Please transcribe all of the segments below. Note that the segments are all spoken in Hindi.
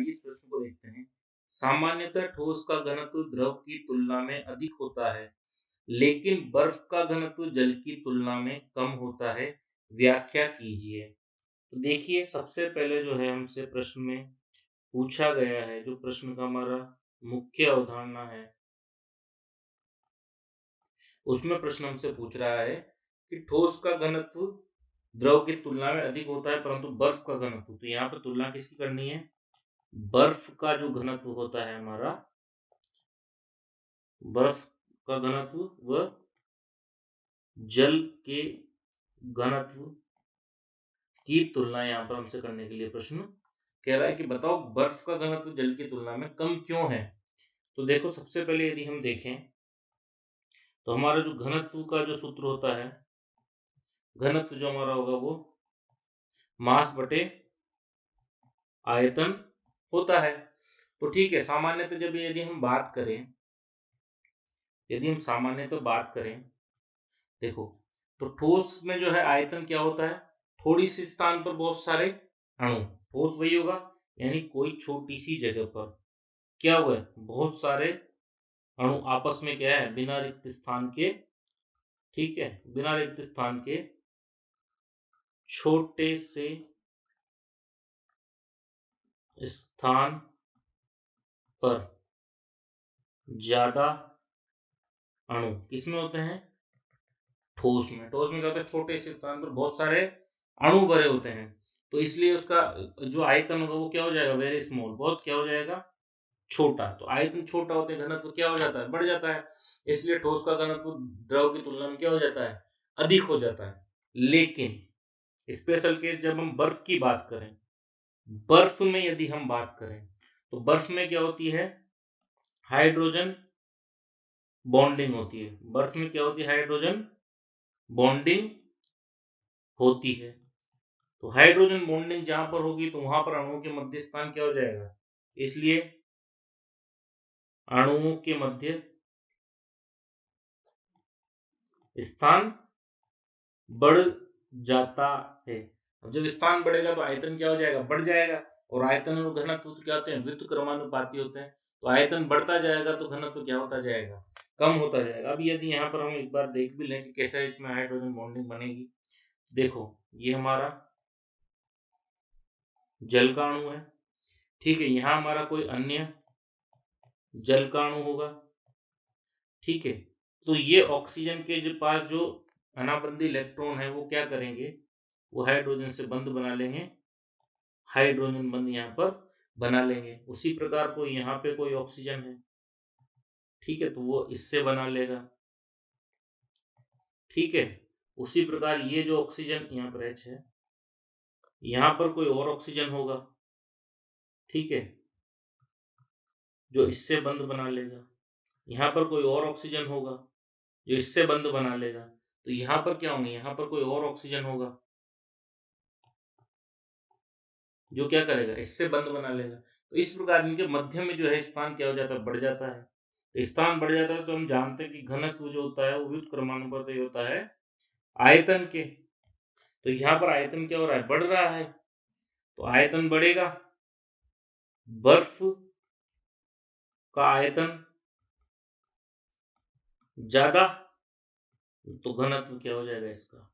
आइए इस प्रश्न को देखते हैं। सामान्यतः ठोस का घनत्व द्रव की तुलना में अधिक होता है, लेकिन बर्फ का घनत्व जल की तुलना में कम होता है। व्याख्या कीजिए। तो देखिए, सबसे पहले जो है हमसे प्रश्न में पूछा गया है, जो प्रश्न का हमारा मुख्य अवधारणा है, उसमें प्रश्न हमसे पूछ रहा है कि ठोस का घनत्व द्रव की तुलना में अधिक होता है, परंतु बर्फ का घनत्व, तो यहाँ पर तुलना किसकी करनी है? बर्फ का जो घनत्व होता है हमारा, बर्फ का घनत्व व जल के घनत्व की तुलना यहाँ पर हमसे करने के लिए प्रश्न कह रहा है कि बताओ बर्फ का घनत्व जल की तुलना में कम क्यों है। तो देखो, सबसे पहले यदि हम देखें तो हमारा जो घनत्व का जो सूत्र होता है, घनत्व जो हमारा होगा वो मास बटे आयतन होता है। तो ठीक है, सामान्यतः जब यदि हम बात करें, देखो, तो ठोस में जो है आयतन क्या होता है? थोड़ी सी स्थान पर बहुत सारे अणु, ठोस वही होगा, यानी कोई छोटी सी जगह पर क्या हुआ है, बहुत सारे अणु आपस में क्या है, बिना रिक्त स्थान के, ठीक है, बिना रिक्त स्थान के छोटे से स्थान पर ज्यादा अणु किसमें होते हैं? ठोस में। ठोस में क्या होता है? छोटे से स्थान पर बहुत सारे अणु भरे होते हैं, तो इसलिए उसका जो आयतन होगा वो क्या हो जाएगा? वेरी स्मॉल, बहुत क्या हो जाएगा? छोटा। तो आयतन छोटा होते हैं, घनत्व क्या हो जाता है? बढ़ जाता है। इसलिए ठोस का घनत्व द्रव की तुलना में क्या हो जाता है? अधिक हो जाता है। लेकिन स्पेशल केस जब हम बर्फ की बात करें, बर्फ में यदि हम बात करें तो बर्फ में क्या होती है? हाइड्रोजन बॉन्डिंग होती है। बर्फ में क्या होती है? हाइड्रोजन बॉन्डिंग होती है। तो हाइड्रोजन बॉन्डिंग जहां पर होगी तो वहां पर अणुओं के मध्य स्थान क्या हो जाएगा? इसलिए अणुओं के मध्य स्थान बढ़ जाता है। अब जब स्थान बढ़ेगा तो आयतन क्या हो जाएगा? बढ़ जाएगा। और आयतन और घनत्व तो क्या होते हैं? व्युत्क्रमानुपाती होते हैं। तो आयतन बढ़ता जाएगा तो घनत्व क्या होता जाएगा? कम होता जाएगा। अब यदि यहाँ पर हम एक बार देख भी लें कि कैसे इसमें हाइड्रोजन बॉन्डिंग बनेगी, देखो, ये हमारा जल का अणु है, ठीक है, यहाँ हमारा कोई अन्य जल का अणु होगा, ठीक है। तो ये ऑक्सीजन के जो पास जो अनाबंधी इलेक्ट्रॉन है वो क्या करेंगे? वो हाइड्रोजन से बंध बना लेंगे, हाइड्रोजन बंध यहाँ पर बना लेंगे। उसी प्रकार को यहाँ पे कोई ऑक्सीजन है, ठीक है, तो वो इससे बना लेगा, ठीक है। उसी प्रकार ये जो ऑक्सीजन यहाँ पर H है, यहाँ पर कोई और ऑक्सीजन होगा, ठीक है, जो इससे बंध बना लेगा। यहाँ पर कोई और ऑक्सीजन होगा जो इससे बंध बना लेगा। तो यहाँ पर क्या होंगे? यहाँ पर कोई और ऑक्सीजन होगा जो क्या करेगा? इससे बंध बना लेगा। तो इस प्रकार इनके मध्य में जो है स्थान क्या हो जाता है? बढ़ जाता है। तो स्थान बढ़ जाता है तो हम जानते हैं कि घनत्व जो होता है वो व्युत्क्रमानुपाती होता है आयतन के। तो यहाँ पर आयतन क्या हो रहा है? बढ़ रहा है। तो आयतन बढ़ेगा, बर्फ का आयतन ज्यादा, तो घनत्व क्या हो जाएगा? इसका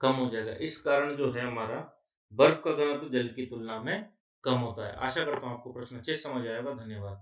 कम हो जाएगा। इस कारण जो है हमारा बर्फ का घनत्व जल की तुलना में कम होता है। आशा करता हूँ आपको प्रश्न अच्छे से समझ आएगा। धन्यवाद।